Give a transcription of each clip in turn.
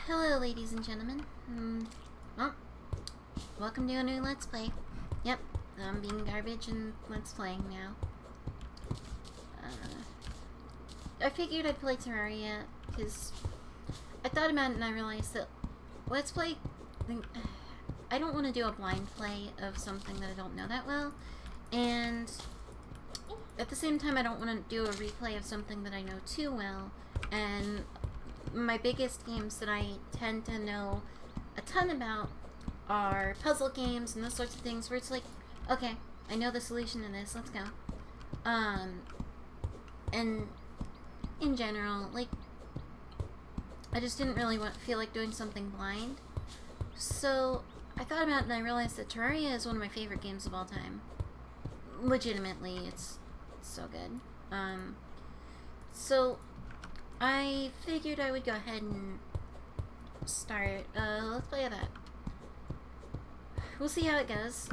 Hello, ladies and gentlemen. Well, welcome to a new Let's Play. Yep, I'm being garbage and Let's Playing now. I figured I'd play Terraria because I thought about it and I realized that Let's Play. I don't want to do a blind play of something that I don't know that well, and at the same time, I don't want to do a replay of something that I know too well. And my biggest games that I tend to know a ton about are puzzle games and those sorts of things where it's like, okay, I know the solution to this, let's go. And in general, like, I just didn't really feel like doing something blind. So I thought about it and I realized that Terraria is one of my favorite games of all time. Legitimately, it's so good. So I figured I would go ahead and start. Let's play that. We'll see how it goes.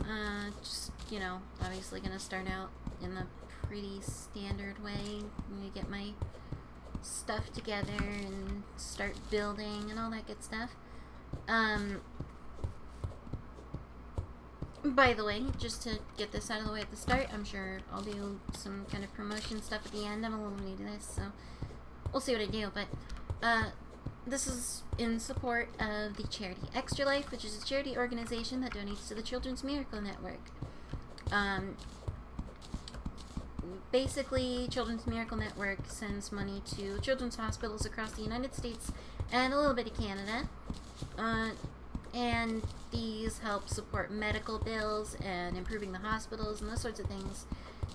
Just, you know, obviously gonna start out in the pretty standard way. I'm gonna get my stuff together and start building and all that good stuff. By the way, just to get this out of the way at the start, I'm sure I'll do some kind of promotion stuff at the end. I'm a little new to this, so we'll see what I do. But this is in support of the charity Extra Life, which is a charity organization that donates to the Children's Miracle Network. Basically, Children's Miracle Network sends money to children's hospitals across the United States and a little bit of Canada. And these help support medical bills and improving the hospitals and those sorts of things,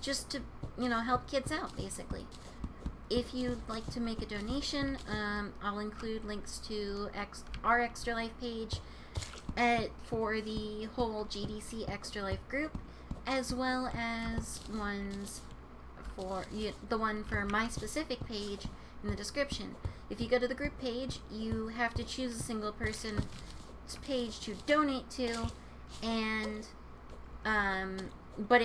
just to, you know, help kids out, basically. If you'd like to make a donation, I'll include links to our Extra Life page for the whole GDC Extra Life group, as well as ones for the one for my specific page in the description. If you go to the group page, you have to choose a single person's page to donate to, and but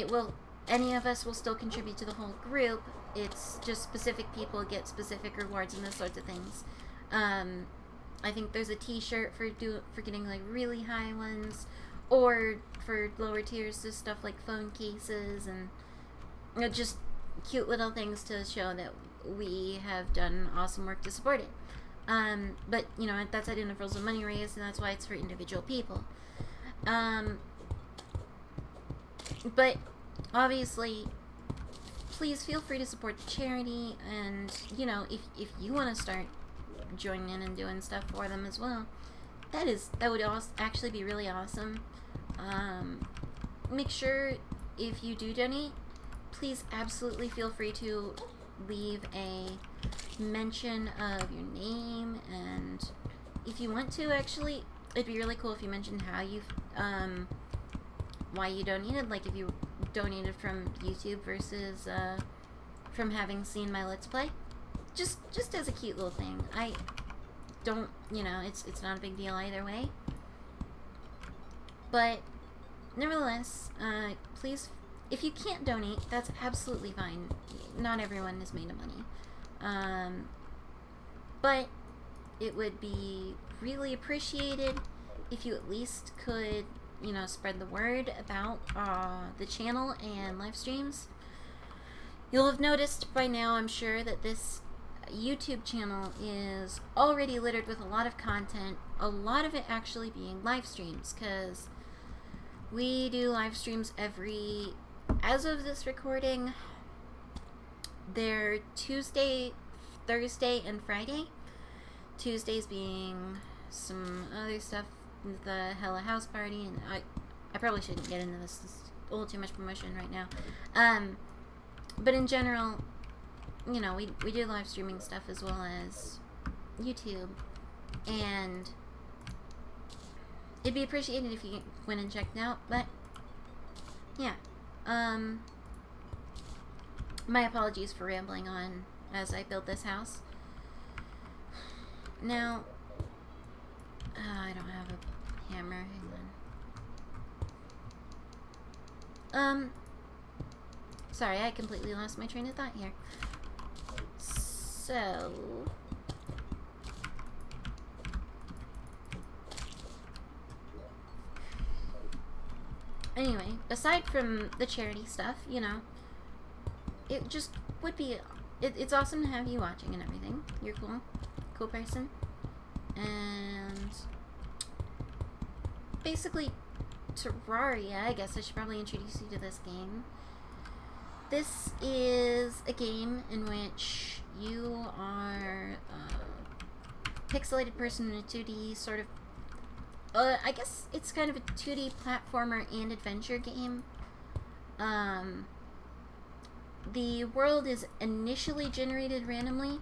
any of us will still contribute to the whole group. It's just specific people get specific rewards and those sorts of things. I think there's a t-shirt for getting like really high ones, or for lower tiers, just stuff like phone cases and, you know, just cute little things to show that we have done awesome work to support it. But, you know, that's at intervals of money raised, and that's why it's for individual people. But, obviously, please feel free to support the charity, and, you know, if you want to start joining in and doing stuff for them as well, that would actually be really awesome. Make sure, if you do donate, please absolutely feel free to leave a mention of your name, and if you want to, actually, it'd be really cool if you mentioned how why you donated, like if you donated from YouTube versus from having seen my Let's Play, just as a cute little thing. I don't, you know, it's not a big deal either way, but nevertheless, please, if you can't donate, that's absolutely fine. Not everyone is made of money. But it would be really appreciated if you at least could, you know, spread the word about the channel and live streams. You'll have noticed by now, I'm sure, that this YouTube channel is already littered with a lot of content, a lot of it actually being live streams, because we do live streams as of this recording, they're Tuesday, Thursday, and Friday. Tuesdays being some other stuff, the Hella House Party, and I probably shouldn't get into this. This is a little too much promotion right now. But in general, you know, we do live streaming stuff as well as YouTube, and it'd be appreciated if you went and checked it out. But yeah, my apologies for rambling on as I build this house. Now, I don't have a hammer. Hang on. Sorry, I completely lost my train of thought here. So, Anyway, aside from the charity stuff, you know, it just would be, it's awesome to have you watching and everything. You're cool person. And basically, Terraria, I guess I should probably introduce you to this game. This is a game in which you are a pixelated person in a 2D sort of, I guess it's kind of a 2D platformer and adventure game. The world is initially generated randomly,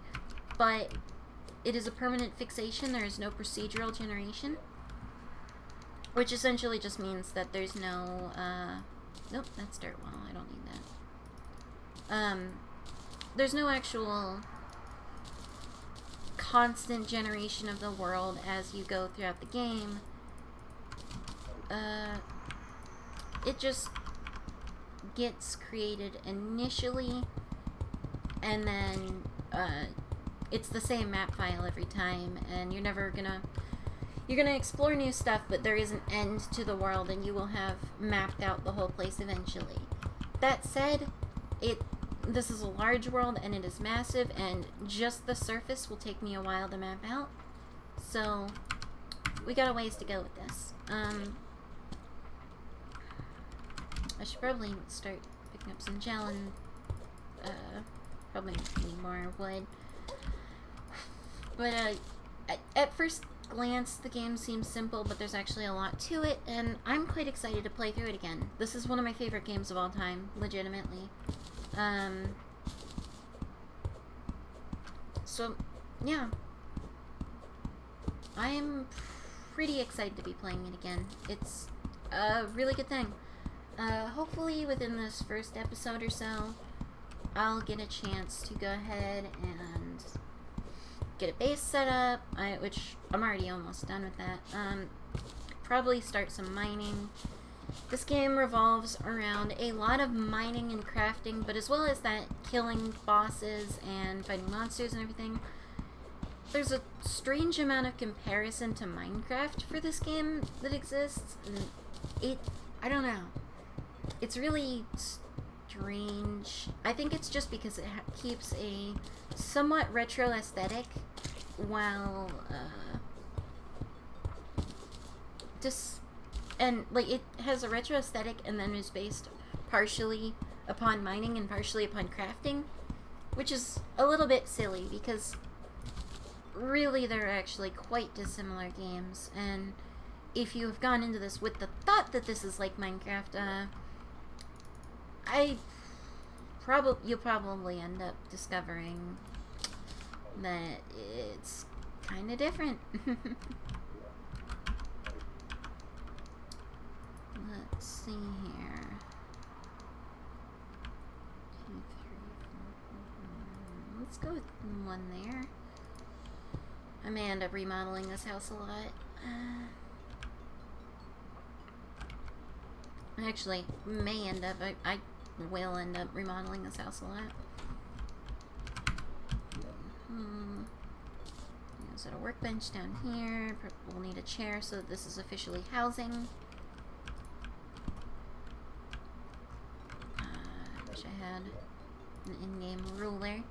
but it is a permanent fixation. There is no procedural generation, which essentially just means that there's no, nope, that's dirt wall, I don't need that. There's no actual constant generation of the world as you go throughout the game. It just gets created initially, and then it's the same map file every time, and you're gonna explore new stuff, but there is an end to the world, and you will have mapped out the whole place eventually. That said, this is a large world, and it is massive, and just the surface will take me a while to map out, so we got a ways to go with this. I should probably start picking up some gel and probably need more wood. But at first glance, the game seems simple, but there's actually a lot to it, and I'm quite excited to play through it again. This is one of my favorite games of all time, legitimately. So, yeah. I am pretty excited to be playing it again. It's a really good thing. Hopefully within this first episode or so, I'll get a chance to go ahead and get a base set up, which I'm already almost done with that. Probably start some mining. This game revolves around a lot of mining and crafting, but as well as that, killing bosses and fighting monsters and everything. There's a strange amount of comparison to Minecraft for this game that exists. I don't know. It's really strange. I think it's just because it keeps a somewhat retro aesthetic while, it has a retro aesthetic and then is based partially upon mining and partially upon crafting, which is a little bit silly because really they're actually quite dissimilar games, and if you have gone into this with the thought that this is like Minecraft, you'll probably end up discovering that it's kind of different. Let's see here. 2, 3, 4, 5. Let's go with one there. I may end up remodeling this house a lot. Actually, may end up. I will end up remodeling this house a lot. There's a workbench down here. We'll need a chair so that this is officially housing. I wish I had an in-game ruler.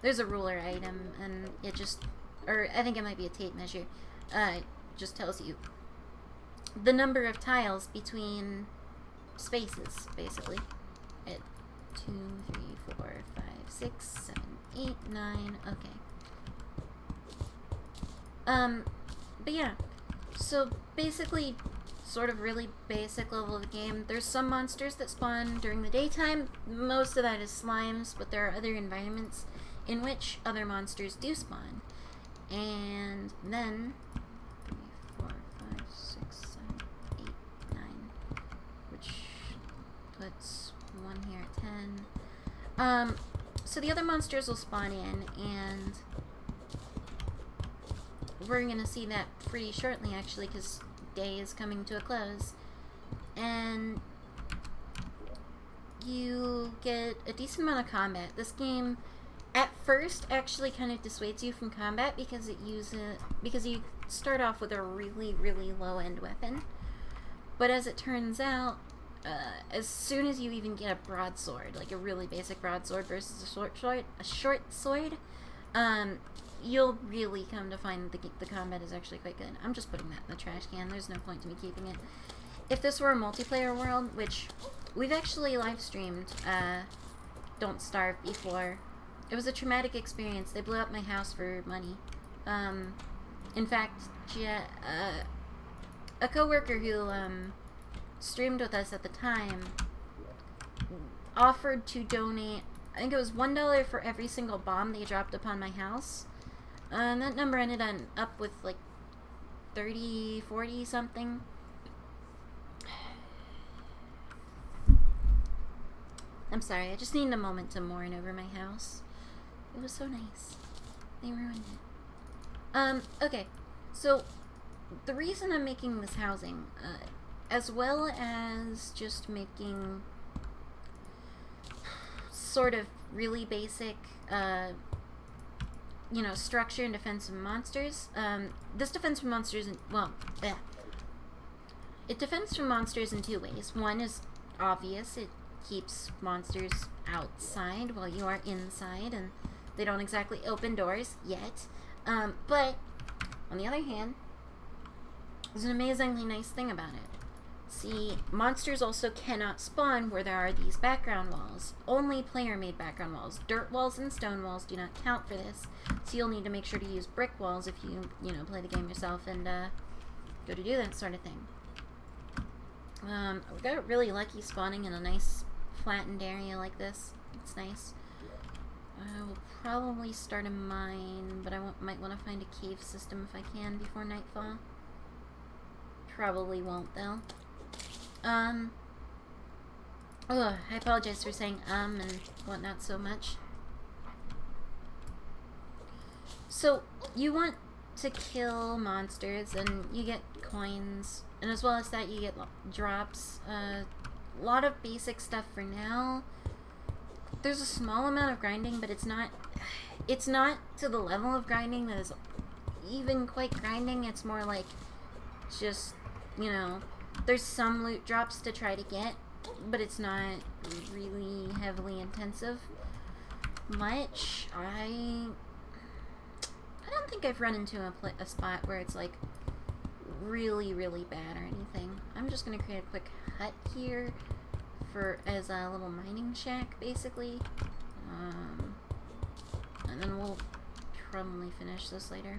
There's a ruler item, and it just, or I think it might be a tape measure. It just tells you the number of tiles between spaces, basically. 2, 3, 4, 5, 6, 7, 8, 9. Okay. But yeah. So basically, sort of really basic level of the game. There's some monsters that spawn during the daytime. Most of that is slimes, but there are other environments in which other monsters do spawn. And then 3, 4, 5, 6, 7, 8, 9, which puts 1 here at 10. So the other monsters will spawn in, and we're gonna see that pretty shortly, actually, because day is coming to a close. And you get a decent amount of combat. This game, at first, actually kind of dissuades you from combat because you start off with a really, really low-end weapon. But as it turns out, as soon as you even get a broadsword, like a really basic broadsword versus a short sword, you'll really come to find the combat is actually quite good. I'm just putting that in the trash can. There's no point to me keeping it. If this were a multiplayer world, which we've actually live streamed, Don't Starve before, it was a traumatic experience. They blew up my house for money. In fact, a coworker who streamed with us at the time offered to donate, I think it was $1 for every single bomb they dropped upon my house. And that number ended up with like 30, 40 something. I'm sorry, I just needed a moment to mourn over my house. It was so nice. They ruined it. Okay. So, the reason I'm making this housing, as well as just making sort of really basic, you know, structure and defense from monsters. This defense from monsters, it defends from monsters in two ways. One is obvious. It keeps monsters outside while you are inside, and they don't exactly open doors yet. But, on the other hand, there's an amazingly nice thing about it. See, monsters also cannot spawn where there are these background walls. Only player-made background walls. Dirt walls and stone walls do not count for this. So you'll need to make sure to use brick walls if you play the game yourself and go to do that sort of thing. We got really lucky spawning in a nice flattened area like this. It's nice. I will probably start a mine, but I might want to find a cave system if I can before nightfall. Probably won't, though. I apologize for saying and whatnot so much. So, you want to kill monsters, and you get coins, and as well as that, you get drops. A lot of basic stuff for now. There's a small amount of grinding, but it's not to the level of grinding that is even quite grinding. It's more like just, there's some loot drops to try to get, but it's not really heavily intensive much. I don't think I've run into a spot where it's like really, really bad or anything. I'm just gonna create a quick hut here as a little mining shack, basically. And then we'll probably finish this later.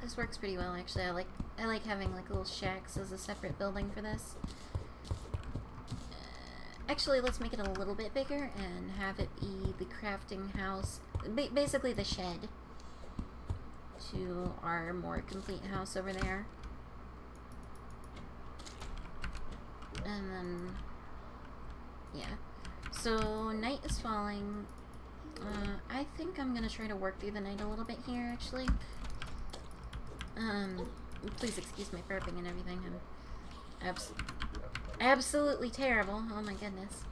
This works pretty well, actually. I like having like little shacks as a separate building for this. Actually, let's make it a little bit bigger and have it be the crafting house, basically the shed to our more complete house over there. And then, yeah. So, night is falling. I think I'm gonna try to work through the night a little bit here, actually. Please excuse my burping and everything. I'm absolutely terrible. Oh my goodness.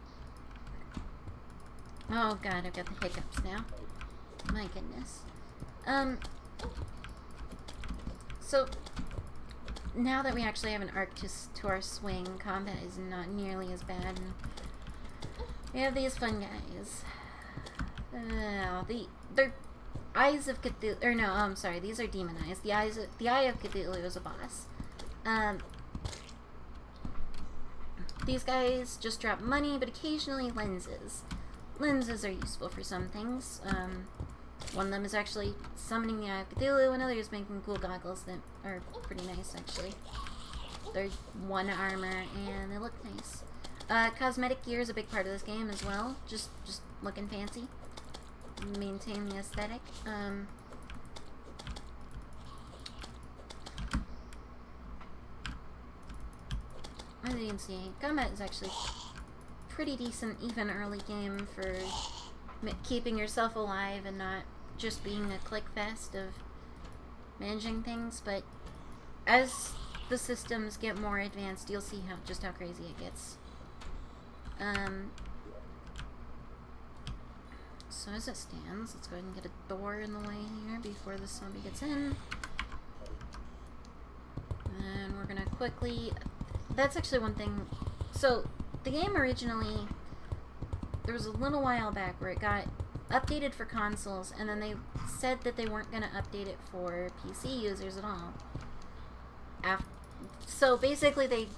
Oh god, I've got the hiccups now. My goodness. So, now that we actually have an arc to our swing, combat is not nearly as bad. And we have these fun guys. They're Eyes of Cthulhu, or no, I'm sorry, these are demon eyes. The Eye of Cthulhu is a boss. These guys just drop money, but occasionally lenses. Lenses are useful for some things. One of them is actually summoning the Eye of Cthulhu, another is making cool goggles that are pretty nice, actually. They're 1 armor, and they look nice. Cosmetic gear is a big part of this game as well, just looking fancy. Maintain the aesthetic. As you can see, combat is actually pretty decent, even early game, for keeping yourself alive and not just being a click fest of managing things. But as the systems get more advanced, you'll see just how crazy it gets. So as it stands, let's go ahead and get a door in the way here before the zombie gets in. And we're gonna quickly that's actually one thing. So, the game originally, there was a little while back where it got updated for consoles, and then they said that they weren't going to update it for PC users at all. So basically they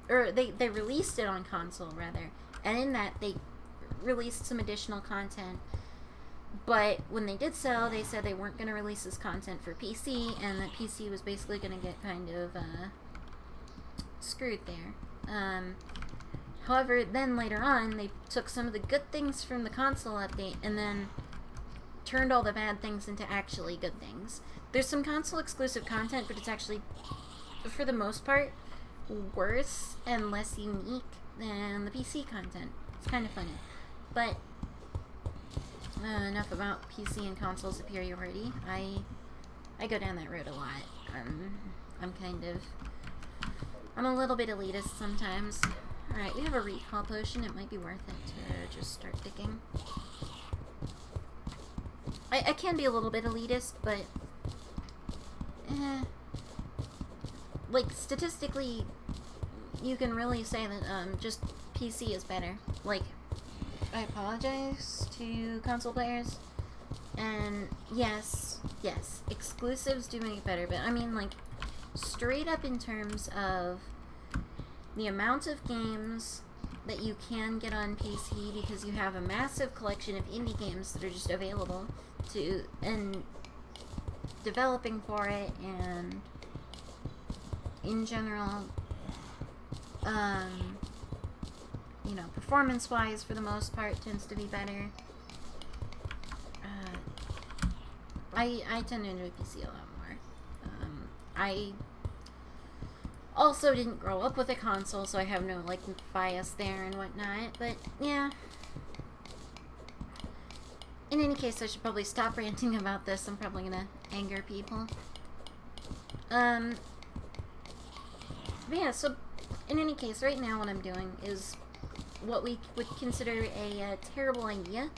released it on console, rather, and in that they released some additional content. But when they did so, they said they weren't going to release this content for PC, and that PC was basically going to get kind of screwed there. However, then later on, they took some of the good things from the console update and then turned all the bad things into actually good things. There's some console exclusive content, but it's actually, for the most part, worse and less unique than the PC content. It's kind of funny. But enough about PC and console superiority. I go down that road a lot. I'm a little bit elitist sometimes. Alright, we have a recall potion. It might be worth it to just start digging. I can be a little bit elitist, but like, statistically, you can really say that just PC is better. Like, I apologize to console players, and yes, exclusives do make it better, but I mean, like, straight up in terms of the amount of games that you can get on PC, because you have a massive collection of indie games that are just available to, and developing for it, and in general, you know, performance-wise, for the most part, tends to be better. I tend to enjoy PC a lot more. I also didn't grow up with a console, so I have no, like, bias there and whatnot, but, yeah. In any case, I should probably stop ranting about this. I'm probably gonna anger people. But yeah, so, in any case, right now what I'm doing is what we would consider a terrible idea.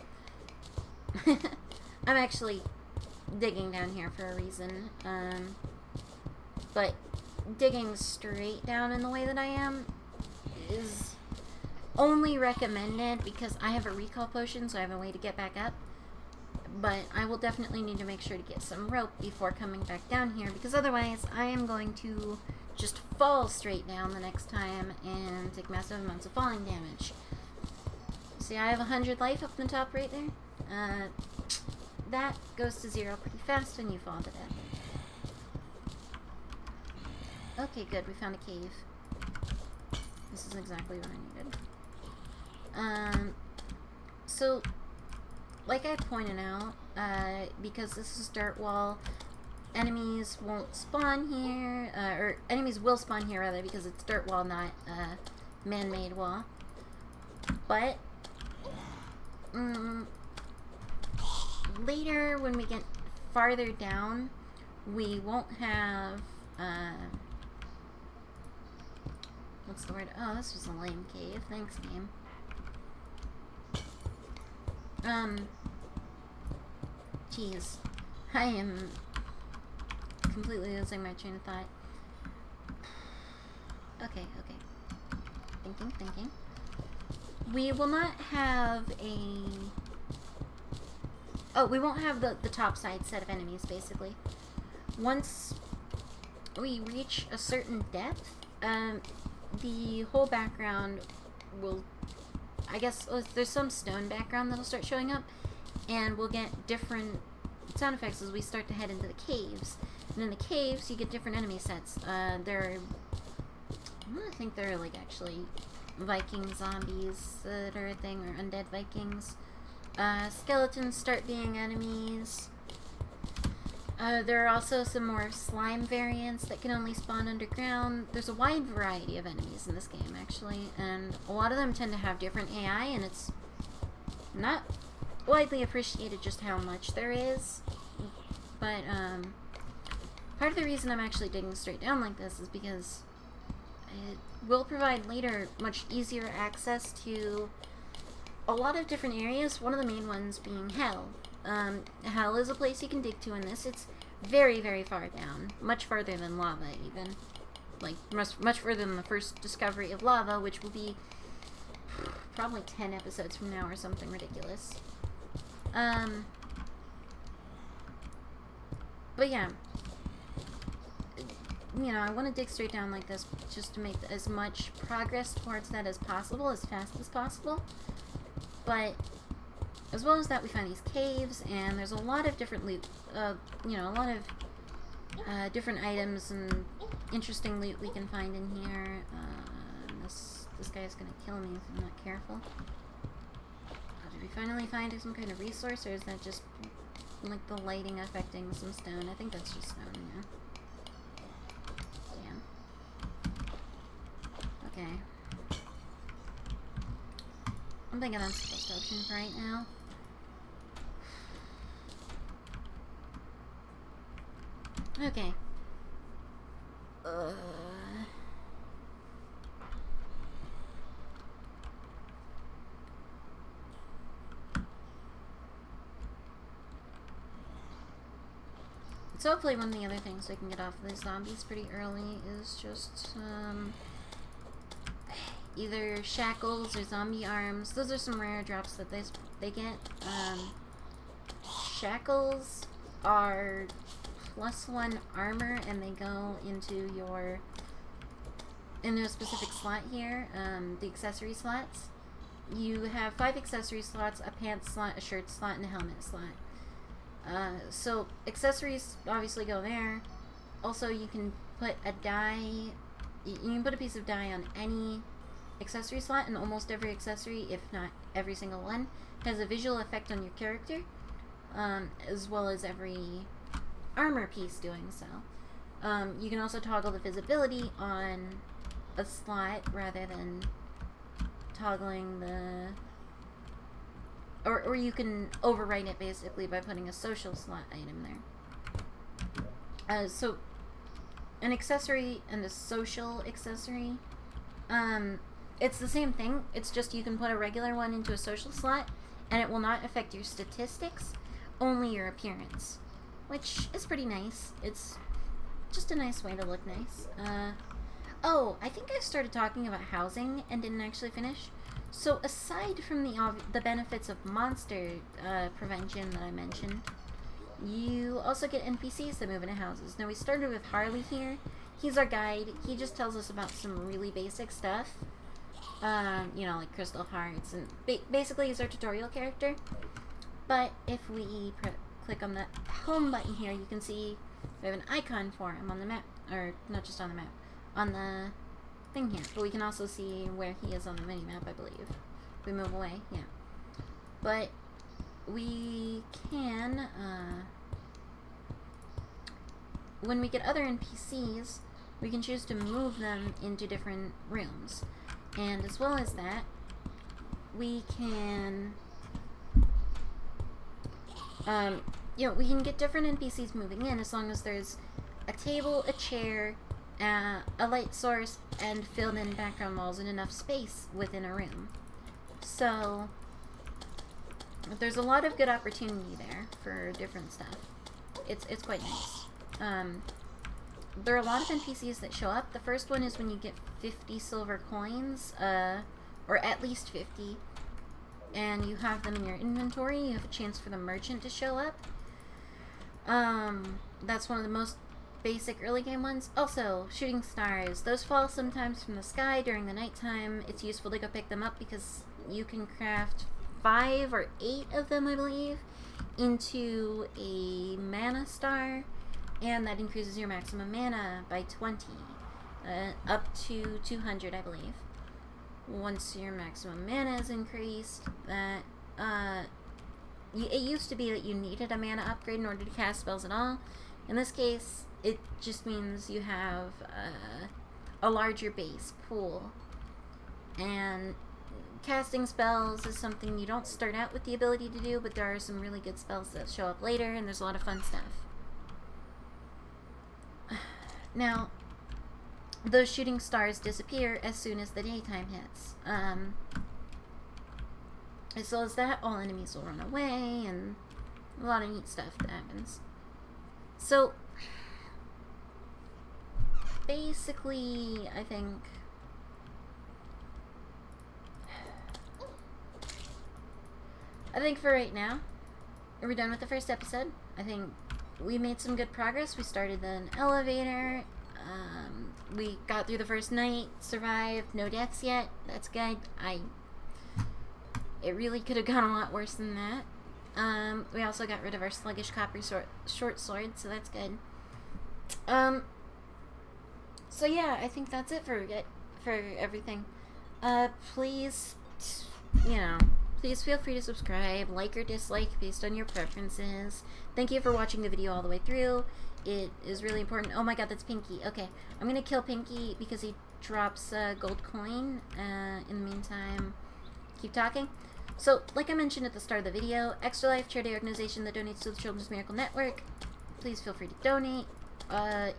I'm actually digging down here for a reason, but digging straight down in the way that I am is only recommended because I have a recall potion, so I have a way to get back up. But I will definitely need to make sure to get some rope before coming back down here, because otherwise I am going to just fall straight down the next time and take massive amounts of falling damage. See, I have 100 life up in the top right there. That goes to 0 pretty fast when you fall to death. Okay, good. We found a cave. This is exactly what I needed. So, like I pointed out, because this is dirt wall, enemies won't spawn here, or enemies will spawn here, rather, because it's dirt wall, not man-made wall. But, later, when we get farther down, we won't have, what's the word? Oh, this was a lame cave. Thanks, game. Jeez. I am completely losing my train of thought. Okay. Thinking. We will not have a... Oh, we won't have the top side set of enemies, basically. Once we reach a certain depth, the whole background will... I guess there's some stone background that'll start showing up, and we'll get different sound effects as we start to head into the caves. And in the caves, you get different enemy sets. I think there are, like, actually Viking zombies that are a thing, or undead Vikings. Skeletons start being enemies. There are also some more slime variants that can only spawn underground. There's a wide variety of enemies in this game, actually, and a lot of them tend to have different AI, and it's not widely appreciated just how much there is. But, part of the reason I'm actually digging straight down like this is because it will provide later much easier access to a lot of different areas, one of the main ones being Hell. Hell is a place you can dig to in this. It's very, very far down. Much farther than lava, even. like much further than the first discovery of lava, which will be probably 10 episodes from now or something ridiculous. But yeah, you know, I want to dig straight down like this just to make as much progress towards that as possible, as fast as possible. But as well as that, we find these caves, and there's a lot of different loot, you know, a lot of different items and interesting loot we can find in here. This guy's gonna kill me if I'm not careful. Did we finally find some kind of resource, or is that just like the lighting affecting some stone? I think that's just stone, yeah. Okay. I'm thinking that's the best option for right now. Okay. So hopefully one of the other things we can get off of the zombies pretty early is just, either shackles or zombie arms. Those are some rare drops that they get. Shackles are +1 armor, and they go into a specific slot here, the accessory slots. You have 5 accessory slots, a pants slot, a shirt slot, and a helmet slot. So accessories obviously go there. Also, you can put a dye, you can put a piece of dye on any accessory slot, and almost every accessory, if not every single one, has a visual effect on your character, as well as every armor piece doing so. You can also toggle the visibility on a slot rather than toggling the... Or you can overwrite it basically by putting a social slot item there. So an accessory and a social accessory, it's the same thing. It's just you can put a regular one into a social slot and it will not affect your statistics, only your appearance, which is pretty nice. It's just a nice way to look nice. Oh, I think I started talking about housing and didn't actually finish. So aside from the benefits of monster prevention that I mentioned, you also get NPCs that move into houses. Now we started with Harley here. He's our guide. He just tells us about some really basic stuff. You know, like crystal hearts, and basically he's our tutorial character. But if we click on the home button here, you can see we have an icon for him on the map, or not just on the map, on the thing here. But we can also see where he is on the mini-map, I believe. If we move away, yeah. But we can, when we get other NPCs, we can choose to move them into different rooms. And as well as that, we can, you know, we can get different NPCs moving in as long as there's a table, a chair, a light source, and filled in background walls and enough space within a room. So there's a lot of good opportunity there for different stuff. It's quite nice. There are a lot of NPCs that show up. The first one is when you get 50 silver coins, or at least 50, and you have them in your inventory. You have a chance for the merchant to show up. That's one of the most basic early game ones. Also, shooting stars. Those fall sometimes from the sky during the nighttime. It's useful to go pick them up because you can craft 5 or 8 of them, I believe, into a mana star, and that increases your maximum mana by 20, up to 200, I believe. Once your maximum mana is increased, that it used to be that you needed a mana upgrade in order to cast spells at all. In this case, it just means you have a larger base pool, and casting spells is something you don't start out with the ability to do, but there are some really good spells that show up later, and there's a lot of fun stuff. Now, those shooting stars disappear as soon as the daytime hits. As well as that, all enemies will run away, and a lot of neat stuff that happens. So, basically, I think for right now, we're done with the first episode. I think we made some good progress. We started an elevator. We got through the first night, survived, no deaths yet. That's good. It really could have gone a lot worse than that. We also got rid of our sluggish copper short sword, so that's good. So yeah, I think that's it for everything. Please, please feel free to subscribe, like or dislike based on your preferences. Thank you for watching the video all the way through. It is really important. Oh my god, that's Pinky. Okay, I'm gonna kill Pinky because he drops a gold coin. In the meantime, keep talking. So, like I mentioned at the start of the video, Extra Life, charity organization that donates to the Children's Miracle Network. Please feel free to donate.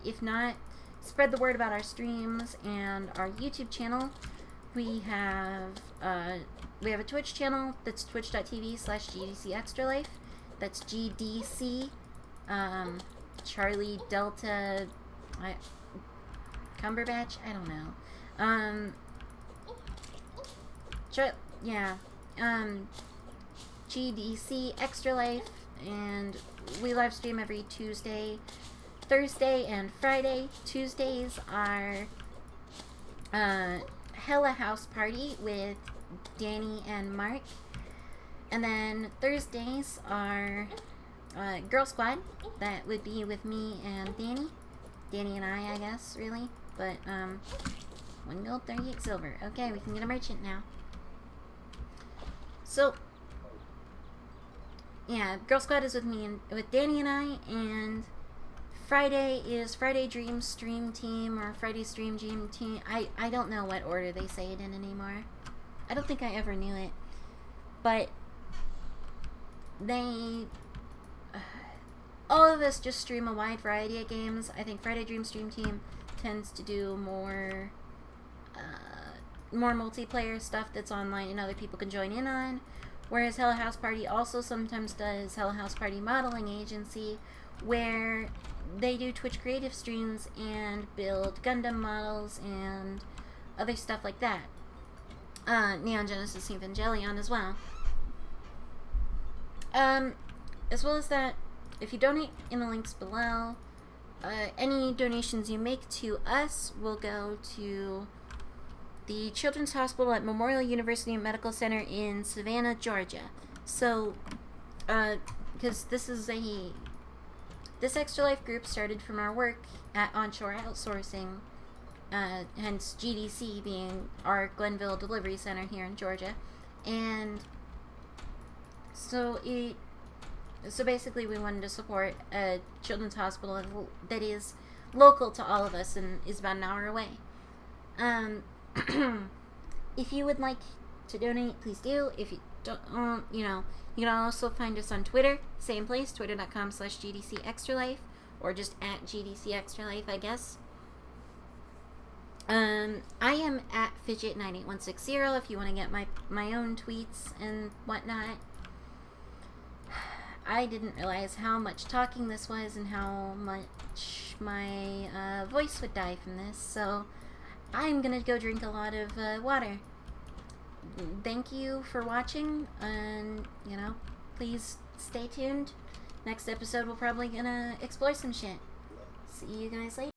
If not, spread the word about our streams and our YouTube channel. We have a Twitch channel that's twitch.tv/GDCExtraLife. That's GDC, Charlie Delta, Cumberbatch? I don't know. GDC Extra Life, and we live stream every Tuesday, Thursday, and Friday. Tuesdays are Hella House Party with Danny and Mark, and then Thursdays are Girl Squad. That would be with me and Danny and I guess, really, but 1 gold, 38 silver. Okay, we can get a merchant now. So yeah, Girl Squad is with me and with Danny and I, and Friday is Friday Dream Stream Team, or Friday Stream Dream Team. I don't know what order they say it in anymore. I don't think I ever knew it. But all of us just stream a wide variety of games. I think Friday Dream Stream Team tends to do more multiplayer stuff that's online and other people can join in on. Whereas Hella House Party also sometimes does Hella House Party Modeling Agency, where they do Twitch creative streams and build Gundam models and other stuff like that. Neon Genesis Evangelion as well. As well as that, if you donate in the links below, any donations you make to us will go to the Children's Hospital at Memorial University Medical Center in Savannah, Georgia. So, because this Extra Life group started from our work at Onshore Outsourcing, hence GDC being our Glenville Delivery Center here in Georgia, and so basically we wanted to support a children's hospital that is local to all of us and is about an hour away. If you would like to donate, please do. If you don't, you can also find us on Twitter, same place, twitter.com/GDCExtraLife, or just at GDCExtraLife, I guess. I am at Fidget98160 if you want to get my own tweets and whatnot. I didn't realize how much talking this was and how much my voice would die from this, so I'm gonna go drink a lot of water. Thank you for watching, and please stay tuned. Next episode we're probably gonna explore some shit. See you guys later.